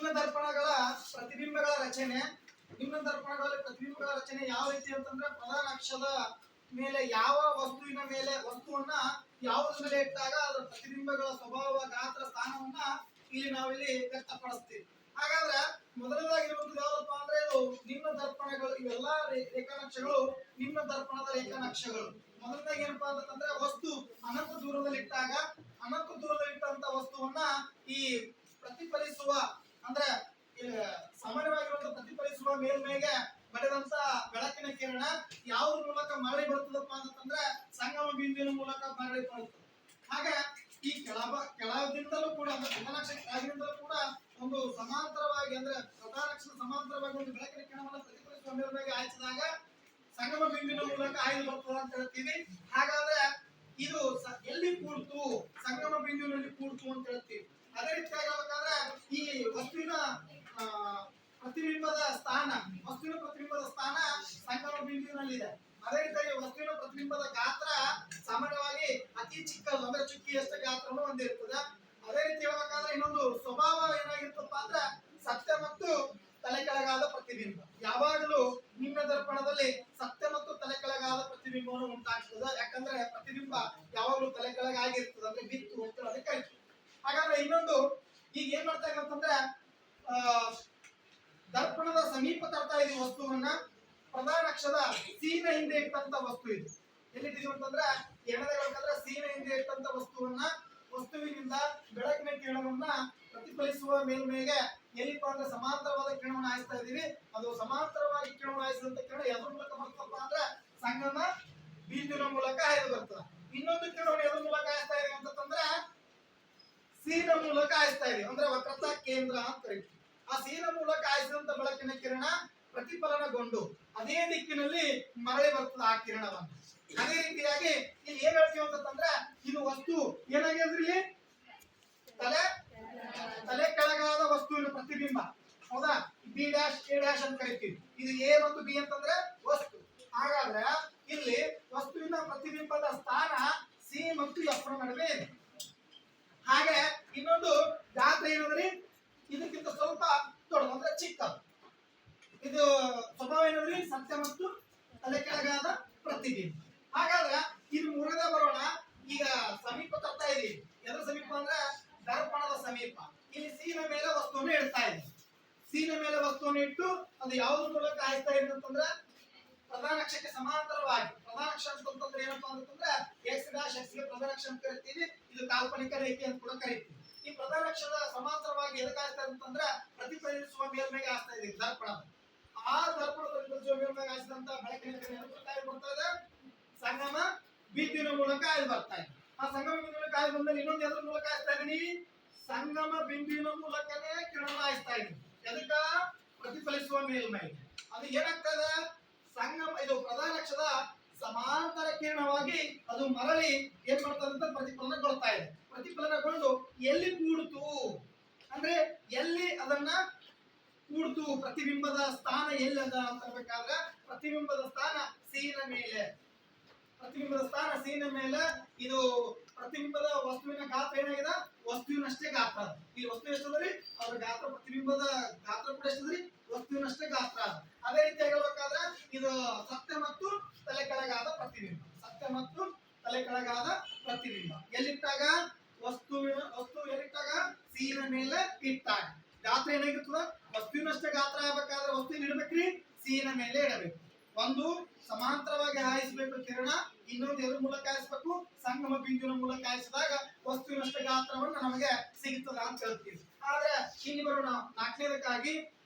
ನಿಮ್ನ ದರ್ಪಣಗಳ ಪ್ರತಿಬಿಂಬಗಳ ರಚನೆ. ನಿಮ್ನ ದರ್ಪಣಗಳಲ್ಲಿ ಪ್ರತಿಬಿಂಬಗಳ ರಚನೆ ಯಾವ ರೀತಿ ಅಂತಂದ್ರೆ ಪ್ರಧಾನ ಅಕ್ಷದ ಮೇಲೆ ಯಾವ ವಸ್ತುವಿನ ಮೇಲೆ ವಸ್ತುವನ್ನ ಯಾವುದ್ರ ಮೇಲೆ ಇಟ್ಟಾಗ ಅದರ ಪ್ರತಿಬಿಂಬಗಳ ಸ್ವಭಾವ ಗಾತ್ರ ಸ್ಥಾನವನ್ನ ಇಲ್ಲಿ ನಾವಿಲ್ಲಿ ವ್ಯಕ್ತಪಡಿಸ್ತೀವಿ. ಹಾಗಾದ್ರೆ ಮೊದಲನೇದಾಗಿರುವಂತದ್ದು ಯಾವಪ್ಪ ಅಂದ್ರೆ ಇದು ನಿಮ್ನ ದರ್ಪಣಗಳು. ಇವೆಲ್ಲಾ ರೇಖಾನಕ್ಷಗಳು ನಿಮ್ನ ದರ್ಪಣದ ರೇಖಾನಕ್ಷಗಳು. ಮೊದಲನೇದಾಗಿ ಏನಪ್ಪಾ ಅಂತಂದ್ರೆ ವಸ್ತು ಅನಂತ ದೂರದಲ್ಲಿ ಇಟ್ಟಾಗ ಅನಂತ ದೂರದಲ್ಲಿ ಇಟ್ಟಂತ ವಸ್ತುವನ್ನ ಈ ಪ್ರತಿಫಲಿಸುವ ಅಂದ್ರೆ ಸಾಮಾನ್ಯವಾಗಿರುವಂತ ಪ್ರತಿಫಲಿಸುವ ಮೇಲ್ಮೈಗೆ ಬಡಿದಂತ ಬೆಳಕಿನ ಕಿರಣ ಯಾವ ಮೂಲಕ ಮರಳಿ ಬರ್ತದಪ್ಪ ಅಂತಂದ್ರೆ ಸಂಗಮ ಬಿಂದುವಿನ ಮೂಲಕ ಮರಳಿ ಬರುತ್ತದೆ. ಹಾಗೆ ಈ ಕೆಳದಿಂದಲೂ ಕೂಡ ಅಂದ್ರೆ ಪ್ರಧಾನಕ್ಷ ಕೆಳಗಿನಿಂದಲೂ ಕೂಡ ಒಂದು ಸಮಾಂತರವಾಗಿ ಅಂದ್ರೆ ಪ್ರಧಾನಕ್ಷದ ಸಮಾಂತರವಾಗಿ ಒಂದು ಬೆಳಕಿನ ಕಿರಣವನ್ನು ಪ್ರತಿಫಲಿಸುವ ಮೇಲ್ಮೈಗೆ ಹಾಯಿಸಿದಾಗ ಸಂಗಮ ಬಿಂದುವಿನ ಮೂಲಕ ಹಾಯ್ದು ಬರ್ತದೆ ಅಂತ ಹೇಳ್ತೀವಿ. ಹಾಗಾದ್ರೆ ಇದು ಎಲ್ಲಿ ಕೂಡ್ತು? ಸಂಗಮ ಬಿಂದುವಿನಲ್ಲಿ ಕೂಡ್ತು ಅಂತ ಹೇಳ್ತೀವಿ. ಅದೇ ರೀತಿಯಾಗಿ ಹೇಳ್ಬೇಕಾದ್ರೆ ಈ ವಸ್ತುವಿನ ಪ್ರತಿಬಿಂಬದ ಸ್ಥಾನ ಸಂಗಮ ಬಿಂದುವಿನಲ್ಲಿದೆ. ಅದೇ ರೀತಿಯಾಗಿ ವಸ್ತುವಿನ ಪ್ರತಿಬಿಂಬದ ಗಾತ್ರ ಸಾಮಾನ್ಯವಾಗಿ ಅತಿ ಚಿಕ್ಕದು ಅಂದ್ರೆ ಚುಕ್ಕಿಯಷ್ಟು ಗಾತ್ರವನ್ನು ಹೊಂದಿರ್ತದೆ. ಅದೇ ರೀತಿ ಹೇಳ್ಬೇಕಾದ್ರೆ ಇನ್ನೊಂದು ಸ್ವಭಾವ ಏನಾಗಿರ್ತಪ್ಪ ಅಂದ್ರೆ ಸತ್ಯ ಮತ್ತು ತಲೆ ಕೆಳಗಾದ ಪ್ರತಿಬಿಂಬ. ಯಾವಾಗಲೂ ನಿಮ್ನ ದರ್ಪಣದಲ್ಲಿ ಸತ್ಯ ಮತ್ತು ತಲೆ ಕೆಳಗಾದ ಪ್ರತಿಬಿಂಬವನ್ನು ಉಂಟಾಗ್ತದೆ. ಯಾಕಂದ್ರೆ ಪ್ರತಿಬಿಂಬ ಯಾವಾಗಲೂ ತಲೆ ಕೆಳಗಾಗಿರ್ತದೆ ಅಂದ್ರೆ ಬಿತ್ತು ಅಂತ ಅದಕ್ಕೆ ಕರಿತೀವಿ. ಹಾಗಾದ್ರೆ ಇನ್ನೊಂದು ಈಗ ಏನ್ ಮಾಡ್ತಾ ಇದೆ ಅಂತಂದ್ರೆ ದರ್ಪಣದ ಸಮೀಪ ತರ್ತಾ ಇದೀವಿ ವಸ್ತುವನ್ನ. ಪ್ರಧಾನ ಅಕ್ಷದ ಸೀನ ಹಿಂದೆ ಇಟ್ಟಂತ ವಸ್ತು ಇದು. ಎಲ್ಲಿಟ್ಟಿದೀವಿ ಅಂತಂದ್ರೆ ಎಡದಬೇಕಂದ್ರೆ ಸೀನ ಹಿಂದೆ ಇಟ್ಟಂತ ವಸ್ತುವಿನಿಂದ ಬೆಳಕಿನ ಕಿರಣವನ್ನ ಪ್ರತಿಫಲಿಸುವ ಮೇಲ್ಮೈಗೆ ಎಲ್ಲಿಪ್ಪ ಅಂದ್ರೆ ಸಮಾಂತರವಾದ ಕಿರಣವನ್ನು ಹಾಯಿಸ್ತಾ ಇದೀವಿ. ಅದು ಸಮಾಂತರವಾಗಿ ಕಿರಣವನ್ನು ಹಾಯಿಸಿದಂತ ಕಿರಣ ಎದ್ರ ಮೂಲಕ ಬರ್ತಪ್ಪ ಅಂದ್ರೆ ಸಂಗಮ ಬಿಂದುವಿನ ಮೂಲಕ ಹಾಯ್ದು ಬರ್ತದೆ. ಇನ್ನೊಂದು ಕಿರಣವನ್ನು ಎದ್ರ ಮೂಲಕ ಹಾಯಿಸ್ತಾ ಇದೀವಿ ಅಂತಂದ್ರೆ ಸೀನ ಮೂಲಕ ಹಾಯಿಸ್ತಾ ಇದೀವಿ ಅಂದ್ರೆ ವಕ್ರತಾ ಕೇಂದ್ರ ಅಂತ ಕರೀತೀವಿ. ಆ ಸೀನ ಮೂಲಕ ಹಾಯಿಸಿದಂತ ಬೆಳಕಿನ ಕಿರಣ ಪ್ರತಿಫಲನಗೊಂಡು ಅದೇ ದಿಕ್ಕಿನಲ್ಲಿ ಮರಳಿ ಬರ್ತದೆ ಆ ಕಿರಣವನ್ನು. ಅದೇ ರೀತಿಯಾಗಿ ಇಲ್ಲಿ ಏನ್ ಹೇಳ್ತೀವಿ ಅಂತಂದ್ರೆ ಇದು ವಸ್ತು ಏನಾಗಿದ್ರಿ ತಲೆ ಕೆಳಗಾದ ವಸ್ತುವಿನ ಪ್ರತಿಬಿಂಬ. ಹೌದಾ? ಬಿ ಡ್ಯಾಶ್ ಎ ಡ್ಯಾಶ್ ಅಂತ ಕರಿತೀವಿ. ಇದು ಎ ಮತ್ತು ಬಿ ಅಂತಂದ್ರೆ ವಸ್ತು. ಹಾಗಾದ್ರೆ ಇಲ್ಲಿ ವಸ್ತುವಿನ ಪ್ರತಿಬಿಂಬದ ಸ್ಥಾನ ಸಿ ಮತ್ತು ಎಫ್ ನಡುವೆ ಇದೆ. ಹಾಗೆ ಇನ್ನೊಂದು ಗಾತ್ರ ಏನಂದ್ರಿ ಇದಕ್ಕಿಂತ ಸ್ವಲ್ಪ ದೊಡ್ಡದು ಅಂದ್ರೆ ಚಿಕ್ಕದು. ಇದು ಸ್ವಭಾವ ಏನಂದ್ರಿ ಸತ್ಯ ಮತ್ತು ತಲೆ ಕೆಳಗಾದ ಪ್ರತಿಬಿಂಬ. ಹಾಗಾದ್ರೆ ಇದು ಮೂರನೇ ಬರೋಣ. ಈಗ ಸಮೀಪ ತರ್ತಾ ಇದೀವಿ. ಎದ್ರ ಸಮೀಪ ಅಂದ್ರೆ ದರ್ಪಣದ ಸಮೀಪ. ಇಲ್ಲಿ ಸೀನ ಮೇಲೆ ವಸ್ತುವನ್ನು ಇಡ್ತಾ ಇದೀವಿ. ಸೀನ ಮೇಲೆ ವಸ್ತುವನ್ನು ಇಟ್ಟು ಅದು ಯಾವ್ದ್ರ ಮೂಲಕ ಹಾಯಿಸ್ತಾ ಇದೆ ಅಂತಂದ್ರೆ ಪ್ರಧಾನ ಅಕ್ಷಕ್ಕೆ ಸಮಾಂತರವಾಗಿ. ಪ್ರಧಾನ ಅಕ್ಷ ಅಂತಂದ್ರೆ ಏನಪ್ಪಾ ಅಂತಂದ್ರೆ ಎಕ್ಸ್ ಡ್ಯಾಶ್ ಎಕ್ಸ್ ಗೆ ಪ್ರಧಾನ ಅಕ್ಷ ಅಂತ ಕರಿತೀವಿ. ಇದು ಕಾಲ್ಪನಿಕ ರೇಖೆ ಅಂತ ಕೂಡ ಕರಿತೀವಿ. ಈ ಪ್ರಧಾನ ಅಕ್ಷದ ಸಮಾಂತರವಾಗಿ ಎದಕ್ಕೆ ಹಾಯಿಸ್ತಾ ಇದೆ ಅಂತಂದ್ರೆ ಪ್ರತಿಫಲಿಸುವ ಮೇಲ್ಮೈಗೆ ಹಾಯಿಸ್ತಾ ಇದೀವಿ ದರ್ಪಣ. ಆ ದರ್ಪಣ ಪ್ರತಿಫಲಿಸುವ ಮೇಲ್ಮೈಗೆ ಹಾಯಿಸಿದಂತ ಬೆಳಕಿನ ಕಿರಣ ಬರ್ತಾ ಇದೆ ಸಂಗಮ ಬಿಂದುವಿನ ಮೂಲಕ ಹಾಯ್ದು ಬರ್ತಾ ಇದೆ. ಆ ಸಂಗಮ ಬಿಂದುವಿನ ಹಾಯ್ದು ಬಂದಲ್ಲಿ ಇನ್ನೊಂದು ಎದ್ರ ಮೂಲಕ ಹಾಯಿಸ್ತಾ ಇದೀನಿ? ಸಂಗಮ ಬಿಂದುವಿನ ಮೂಲಕನೇ ಕಿರಣ ಹಾಯಿಸ್ತಾ ಇದೀನಿ. ಎದಕ್ಕ? ಪ್ರತಿಫಲಿಸುವ ಮೇಲ್ಮೈ. ಅದು ಏನಾಗ್ತದೆ? ಸಂಗಮ ಇದು ಪ್ರಧಾನ ಅಕ್ಷದ ಸಮಾಂತರ ಕಿರಣವಾಗಿ ಅದು ಮರಳಿ ಏನ್ ಮಾಡ್ತದೆ ಅಂತ ಪ್ರತಿಫಲನಗೊಳ್ತಾ ಇದೆ. ಪ್ರತಿಫಲನಗೊಂಡು ಎಲ್ಲಿ ಕೂಡ್ತು ಅಂದ್ರೆ ಎಲ್ಲಿ ಅದನ್ನ ಕೂಡ್ತು, ಪ್ರತಿಬಿಂಬದ ಸ್ಥಾನ ಎಲ್ಲಿ ಅದ ಅಂತ ಹೇಳ್ಬೇಕಾದ್ರೆ ಪ್ರತಿಬಿಂಬದ ಸ್ಥಾನ ಸೀನ ಮೇಲೆ. ಪ್ರತಿಬಿಂಬದ ಸ್ಥಾನ ಸೀನ ಮೇಲೆ. ಇದು ಪ್ರತಿಬಿಂಬದ ವಸ್ತುವಿನ ಗಾತ್ರ ಏನಾಗಿದೆ? ವಸ್ತುವಿನಷ್ಟೇ ಗಾತ್ರ. ಈ ವಸ್ತು ಎಷ್ಟದ್ರಿ? ಅದ್ರ ಗಾತ್ರ ಪ್ರತಿಬಿಂಬದ ಗಾತ್ರ ಕೂಡ ಎಷ್ಟದ್ರಿ? ವಸ್ತುವಿನಷ್ಟೇ ಗಾತ್ರ. ಅದೇ ರೀತಿಯಾಗಿ ಹೇಳ್ಬೇಕಾದ್ರೆ ಇದು ಸತ್ಯ ಮತ್ತು ತಲೆ ಕೆಳಗಾದ ಪ್ರತಿಬಿಂಬ. ಸತ್ಯ ಮತ್ತು ತಲೆ ಕೆಳಗಾದ ಪ್ರತಿಬಿಂಬ ಎಲ್ಲಿಟ್ಟಾಗ? ವಸ್ತು ಎಲ್ಲಿಟ್ಟಾಗ? ಸೀನ ಮೇಲೆ ಇಟ್ಟಾಗ. ಗಾತ್ರ ಏನಾಗಿರ್ತದ? ವಸ್ತುವಿನಷ್ಟೇ ಗಾತ್ರ ಆಗ್ಬೇಕಾದ್ರೆ ವಸ್ತುವಿನ ಇಡ್ಬೇಕ್ರಿ ಸೀನ ಮೇಲೆ ಇಡಬೇಕು. ಒಂದು ಸಮಾಂತರವಾಗಿ ಹಾಯಿಸಬೇಕು ಕಿರಣ, ಇನ್ನೊಂದು ಎದ್ರ ಮೂಲಕ ಹಾಯಿಸಬೇಕು? ಸಂಗಮ ಬಿಂದುವಿನ ಮೂಲಕ ಹಾಯಿಸಿದಾಗ ವಸ್ತುವಿನಷ್ಟೇ ಗಾತ್ರವನ್ನು ನಮಗೆ ಸಿಗುತ್ತದೆ ಅಂತ ಹೇಳ್ತೀವಿ. ಆದ್ರೆ ಇಲ್ಲಿ ಬರೋಣ ನಾಲ್ಕನೇದಕ್ಕಾಗಿ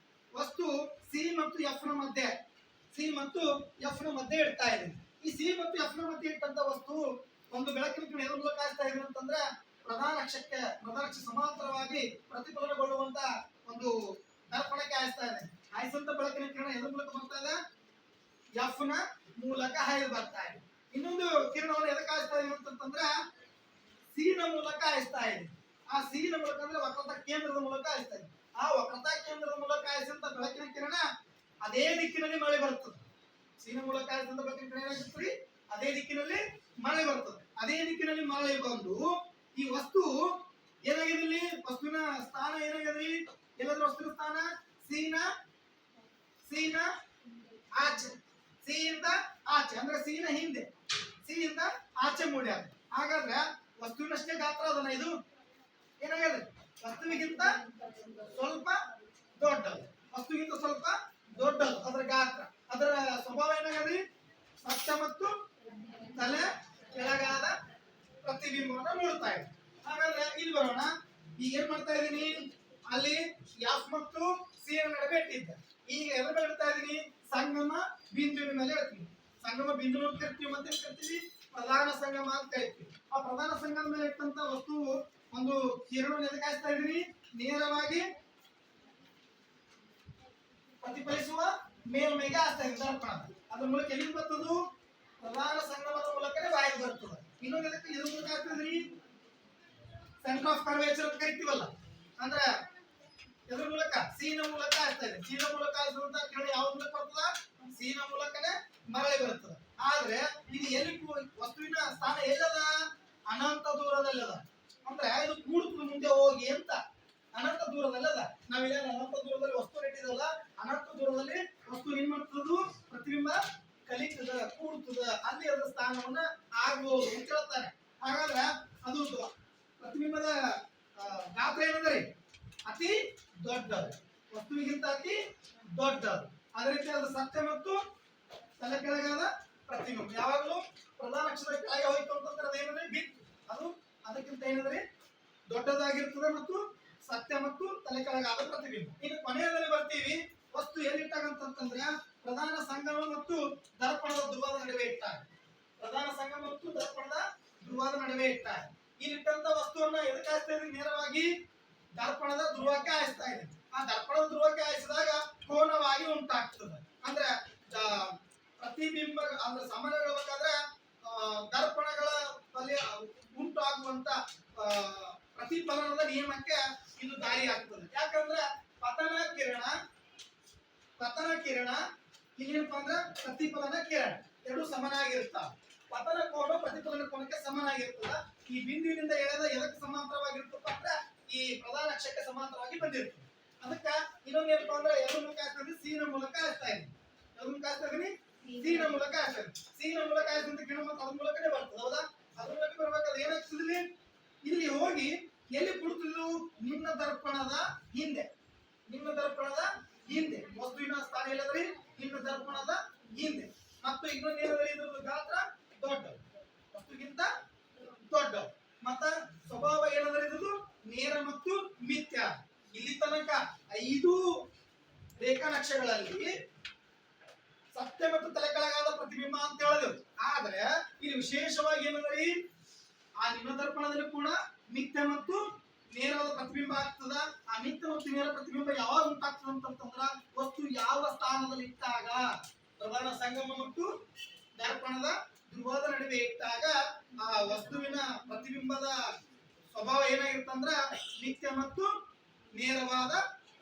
ವಸ್ತು ಸಿ ಮತ್ತು ಎಫ್ ನ ಮಧ್ಯೆ ಇಡ್ತಾ ಇದೆ. ಈ ಸಿ ಮತ್ತು ಎಫ್ ನ ಮಧ್ಯೆ ಇಟ್ಟಂತ ವಸ್ತು ಒಂದು ಬೆಳಕಿನ ಕಿರಣ ಎದ್ರ ಮೂಲಕ ಹಾಯಿಸ್ತಾ ಇದೆ ಅಂತಂದ್ರೆ ಪ್ರಧಾನ ಅಕ್ಷ ಸಮಾಂತರವಾಗಿ ಪ್ರತಿಫಲನಗೊಳ್ಳುವಂತ ಒಂದು ದರ್ಪಣಕ್ಕೆ ಹಾಯಿಸ್ತಾ ಇದೆ. ಹಾಯಿಸಂತ ಬೆಳಕಿನ ಕಿರಣ ಎದ್ರ ಮೂಲಕ ಬರ್ತಾ ಇದೆ? ಎಫ್ ನ ಮೂಲಕ ಹಾಯ್ದು ಬರ್ತಾ ಇದೆ. ಇನ್ನೊಂದು ಕಿರಣವನ್ನು ಎದಕ್ಕೆ ಹಾಯಿಸ್ತಾ ಇದೆ ಅಂತಂದ್ರೆ ಸಿ ನ ಮೂಲಕ ಹಾಯಿಸ್ತಾ ಇದೆ. ಆ ಸಿ ನ ಮೂಲಕ ಅಂದ್ರೆ ವಕ್ರತಾ ಕೇಂದ್ರದ ಮೂಲಕ ಹಾಯಿಸ್ತಾ ಇದೆ. ಆ ವಕ್ರತಾ ಕೇಂದ್ರದ ಮೂಲಕ ಹಾಯಿಸಿದಂತ ಬೆಳಕಿನ ಕಿರಣ ಅದೇ ದಿಕ್ಕಿನಲ್ಲಿ ಮಳೆ ಬರ್ತದೆ. ಸಿ ನ ಮೂಲಕ ಹಾಯಿಸಿದಂತ ಬೆಳಕಿನ ಕಿರಣ ಏನಾಗ್ತದೆ? ಅದೇ ದಿಕ್ಕಿನಲ್ಲಿ ಮಳೆ ಬರ್ತದೆ. ಅದೇ ದಿಕ್ಕಿನಲ್ಲಿ ಮಳೆ ಬಂದು ಈ ವಸ್ತು ಏನಾಗಿದೆ? ವಸ್ತುವಿನ ಸ್ಥಾನ ಏನಾಗಿದೆ? ಎಲ್ಲಾದ್ರೂ ವಸ್ತುವಿನ ಸ್ಥಾನ ಸಿ ನ ಆಚೆ, ಸಿ ಇಂದ ಆಚೆ ಅಂದ್ರೆ ಸಿ ನ ಹಿಂದೆ, ಸಿ ಇಂದ ಆಚೆ ಮೂಡ್ಯಾದ. ಹಾಗಾದ್ರೆ ವಸ್ತುವಿನಷ್ಟೇ ಗಾತ್ರ ಅದನ್ನ, ಇದು ಏನಾಗಿದೆ ವಸ್ತುವಿಗಿಂತ ಸ್ವಲ್ಪ ದೊಡ್ಡದು, ವಸ್ತುವಿಗಿಂತ ಸ್ವಲ್ಪ ದೊಡ್ಡದು ಅದರ ಗಾತ್ರ. ಅದರ ಸ್ವಭಾವ ಏನಾಗದ್ರಿ ಸತ್ಯ ಮತ್ತು ತಲೆ ಕೆಳಗಾದ ಪ್ರತಿಬಿಂಬವನ್ನು ನೋಡ್ತಾ ಇದೆ. ಹಾಗಾದ್ರೆ ಇಲ್ಲಿ ಬರೋಣ. ಈಗ ಏನ್ ಮಾಡ್ತಾ ಇದೀನಿ, ಅಲ್ಲಿ ಎಫ್ ಮತ್ತು ಸಿ ನ ನಡುವೆ ಇಟ್ಟಿದ್ದೆ. ಈಗ ಎದ್ರ ಮೇಲೆ ಇಡ್ತಾ ಇದೀನಿ, ಸಂಗಮ ಬಿಂದುವಿನ ಮೇಲೆ ಇಡ್ತೀನಿ. ಸಂಗಮ ಬಿಂದು ಅಂತ ಕರಿತೀವಿ, ಮತ್ತೆ ಕರಿತೀವಿ ಪ್ರಧಾನ ಸಂಗಮ ಅಂತ ಕರಿತೀವಿ. ಆ ಪ್ರಧಾನ ಸಂಗಮದ ಮೇಲೆ ಇಟ್ಟಂತ ವಸ್ತು ಒಂದು ಕಿರಣವನ್ನು ಎದಕ್ಕೆ ಹಾಯಿಸ್ತಾ ಇದೀನಿ, ನೇರವಾಗಿ ಪ್ರತಿಫಲಿಸುವ ಮೇಲ್ಮೈಗೆ ಹಾಯಿಸ್ತಾ ಇದೀನಿ ದರ್ಪಣ. ಅದ್ರ ಮೂಲಕ ಎಲ್ಲಿಂದ ಬರ್ತದು, ಪ್ರಧಾನ ಸಂಗಮದ ಮೂಲಕನೇ ಬಾಯಿಗೆ ಬರ್ತದೆ. ಇನ್ನೊಂದು ಎದಕ್ಕೆ ಇದ್ರ ಮೂಲಕ ಹಾಕ್ತಿದ್ರಿ, ಸೆಂಟರ್ ಆಫ್ ಕರ್ವೇಚರ್ ಅಂತ ಕರಿತೀವಲ್ಲ, ಅಂದ್ರೆ ಎದ್ರ ಮೂಲಕ ಸೀನ ಮೂಲಕ ಹಾಯಿಸ್ತಾ ಇದೆ. ಸೀನ ಮೂಲಕ ಹಾಯಿಸುವಂತ ಕಿರಣ ಯಾವ ಮೂಲಕ ಬರ್ತದ, ಸೀನ ಮೂಲಕನೇ ಮರಳಿ ಬರ್ತದೆ. ಆದ್ರೆ ಇದು ಎಲ್ಲಿ ವಸ್ತುವಿನ ಸ್ಥಾನ ಎಲ್ಲದ, ಅನಂತ ದೂರದಲ್ಲದ. ಅಂದ್ರೆ ಇದು ಕೂಡುತ್ತದೆ ಮುಂದೆ ಹೋಗಿ ಅಂತ, ಅನಂತ ದೂರದಲ್ಲದ. ನಾವಿಲ್ಲ ಅನಂತ ದೂರದಲ್ಲಿ ವಸ್ತು ಇಟ್ಟಿದಲ್ಲ, ಅನಂತ ದೂರದಲ್ಲಿ ವಸ್ತು ಏನ್ ಮಾಡ್ತದ, ಪ್ರತಿಬಿಂಬ ಕಲಿತದ, ಕೂಡುತ್ತದ, ಅಲ್ಲಿ ಅದರ ಸ್ಥಾನವನ್ನ ಆಗ್ಬಹುದು ಅಂತ ಹೇಳ್ತಾನೆ. ಹಾಗಾದ್ರೆ ಅದು ಪ್ರತಿಬಿಂಬದ ಗಾತ್ರ ಏನಂದ್ರೆ ಅತಿ ದೊಡ್ಡದು, ವಸ್ತುವಿಗಿಂತ ಅತಿ ದೊಡ್ಡದು. ಅದೇ ರೀತಿ ಅದು ಸತ್ಯ ಮತ್ತು ತಲೆ ಕೆಳಗಾದ ಪ್ರತಿಬಿಂಬ. ಯಾವಾಗಲೂ ಪ್ರಧಾನ ಅಕ್ಷರ ಕೆಳಗೆ ಹೋಯ್ತು ಅಂತಂದ್ರೆ ಅದೇನಂದ್ರೆ ಬಿತ್ತು, ಅದು ಅದಕ್ಕಿಂತ ಏನಂದ್ರೆ ದೊಡ್ಡದಾಗಿರ್ತದೆ ಮತ್ತು ಸತ್ಯ ಮತ್ತು ತಲೆ ಕೆಳಗಾದ ಪ್ರತಿಬಿಂಬ. ಇನ್ನು ಕೊನೆಯದಲ್ಲಿ ಬರ್ತೀವಿ, ವಸ್ತು ಎಲ್ಲಿಟ್ಟಾಗಂತಂದ್ರೆ ಪ್ರಧಾನ ಸಂಗಮ ಮತ್ತು ದರ್ಪಣದ ಧ್ರುವದ ನಡುವೆ ಇಟ್ಟಾಗ. ಪ್ರಧಾನ ಸಂಗಮ ಮತ್ತು ದರ್ಪಣದ ಧ್ರುವದ ನಡುವೆ ಇಟ್ಟಾಗ ಇಲ್ಲಿಟ್ಟಂತ ವಸ್ತುವನ್ನ ಎದಕ್ಕೆ ಹಾಯಿಸ್ತಾ ಇದ್ರಿ, ನೇರವಾಗಿ ದರ್ಪಣದ ಧ್ರುವಕ್ಕೆ ಹಾಯಿಸ್ತಾ ಇದೆ. ಆ ದರ್ಪಣದ ಧ್ರುವಕ್ಕೆ ಹಾಯಿಸಿದಾಗ ಕೋನವಾಗಿ ಉಂಟಾಗ್ತದೆ. ಅಂದ್ರೆ ಪ್ರತಿಬಿಂಬ ಅಂದ್ರೆ ಸಮನ್ವಯಬೇಕಾದ್ರೆ ದರ್ಪಣಗಳ ಬಲಿ ಉಂಟಾಗುವಂತ ಪ್ರತಿಫಲನದ ನಿಯಮಕ್ಕೆ ಇದು ದಾರಿ ಆಗ್ತದೆ. ಯಾಕಂದ್ರೆ ಪತನ ಕಿರಣ ಇಲ್ಲೇನಪ್ಪ ಅಂದ್ರೆ ಪ್ರತಿಫಲನ ಕಿರಣ ಎರಡು ಸಮನಾಗಿರ್ತಾವ. ಪತನ ಕೋನ ಪ್ರತಿಫಲನ ಕೋನಕ್ಕೆ ಸಮನಾಗಿರ್ತದ. ಈ ಬಿಂದುವಿನಿಂದ ಎಳೆದ ಎದಕ್ಕೆ ಸಮಾಂತರವಾಗಿರ್ತಪ್ಪ ಅಂದ್ರೆ ಈ ಪ್ರಧಾನ ಅಕ್ಷಕ್ಕೆ ಸಮಾಂತರವಾಗಿ ಬಂದಿರ್ತದೆ. ಅದಕ್ಕ ಇನ್ನೊಂದು ಏನಪ್ಪಾ ಅಂದ್ರೆ ಎರಡು ಮೂಲಕ ಹಾಕ್ತದೆ, ಸೀನ ಮೂಲಕ ಹಾಕ್ತಾ ಇದ್ದೀನಿ. ಎರಡು ಮೂಲಕ ಹಾಕ್ತಾ ಇದೀನಿ, ಸೀನ ಮೂಲಕ ಹಾಕ್ತದೆ. ಸೀನ ಮೂಲಕ ಹಾಕಿದಂತ ಕಿರಣ ಮತ್ತೆ ಅದ್ರ ಮೂಲಕನೇ ಬರ್ತದೆ, ಹೌದಾ? ಅದ್ರ ಮೂಲಕ ಬರ್ಬೇಕಾದ್ರೆ ಏನಾಗ್ತದೆ, ಇಲ್ಲಿ ಹೋಗಿ ಎಲ್ಲಿ ಕೊಡ್ತಿದ್ದು, ನಿಮ್ನ ದರ್ಪಣದ ಹಿಂದೆ. ನಿಮ್ನ ದರ್ಪಣದ ಹಿಂದೆ ವಸ್ತುವಿನ ಸ್ಥಾನ ಎಲ್ಲದ್ರಿ, ನಿಮ್ನ ದರ್ಪಣದ ಹಿಂದೆ. ಮತ್ತು ಇನ್ನೊಂದು ಏನಂದ್ರೆ ಇದ್ರ ಗಾತ್ರ ದೊಡ್ಡ, ವಸ್ತುಗಿಂತ ದೊಡ್ಡ. ಮತ್ತ ಸ್ವಭಾವ ಏನಂದ್ರೆ ಇದು ನೇರ ಮತ್ತು ಮಿಥ್ಯ. ಇಲ್ಲಿ ತನಕ 5 ರೇಖಾನಕ್ಷೆಗಳಲ್ಲಿ ಸತ್ಯ ಮತ್ತು ತಲೆ ಕೆಳಗಾದ ಪ್ರತಿಬಿಂಬ ಅಂತ ಹೇಳಿದೆವು. ಆದ್ರೆ ಇಲ್ಲಿ ವಿಶೇಷವಾಗಿ ಏನಂದ್ರೆ ಆ ನಿಮ್ಮ ದರ್ಪಣದಲ್ಲಿ ಕೂಡ ಮಿಥ್ಯ ಮತ್ತು ನೇರವಾದ ಪ್ರತಿಬಿಂಬ ಆಗ್ತದ. ಆ ಮಿಥ್ಯ ಮತ್ತು ನೇರ ಪ್ರತಿಬಿಂಬ ಯಾವಾಗ ಉಂಟಾಗ್ತದ ಅಂತಂದ್ರ ವಸ್ತು ಯಾವ ಸ್ಥಾನದಲ್ಲಿ ಇಟ್ಟಾಗ, ಪ್ರಧಾನ ಸಂಗಮ ಮತ್ತು ದರ್ಪಣದ ಧ್ರುವದ ನಡುವೆ ಇಟ್ಟಾಗ ಆ ವಸ್ತುವಿನ ಪ್ರತಿಬಿಂಬದ ಸ್ವಭಾವ ಏನಾಗಿರ್ತಂದ್ರ ಮಿಥ್ಯ ಮತ್ತು ನೇರವಾದ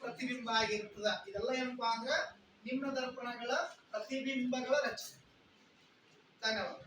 ಪ್ರತಿಬಿಂಬ ಆಗಿರ್ತದ. ಇದೆಲ್ಲ ಏನಪ್ಪಾ ಅಂದ್ರ ನಿಮ್ನ ದರ್ಪಣಗಳ ಪ್ರತಿಬಿಂಬಗಳ ರಚನೆ. ಧನ್ಯವಾದ.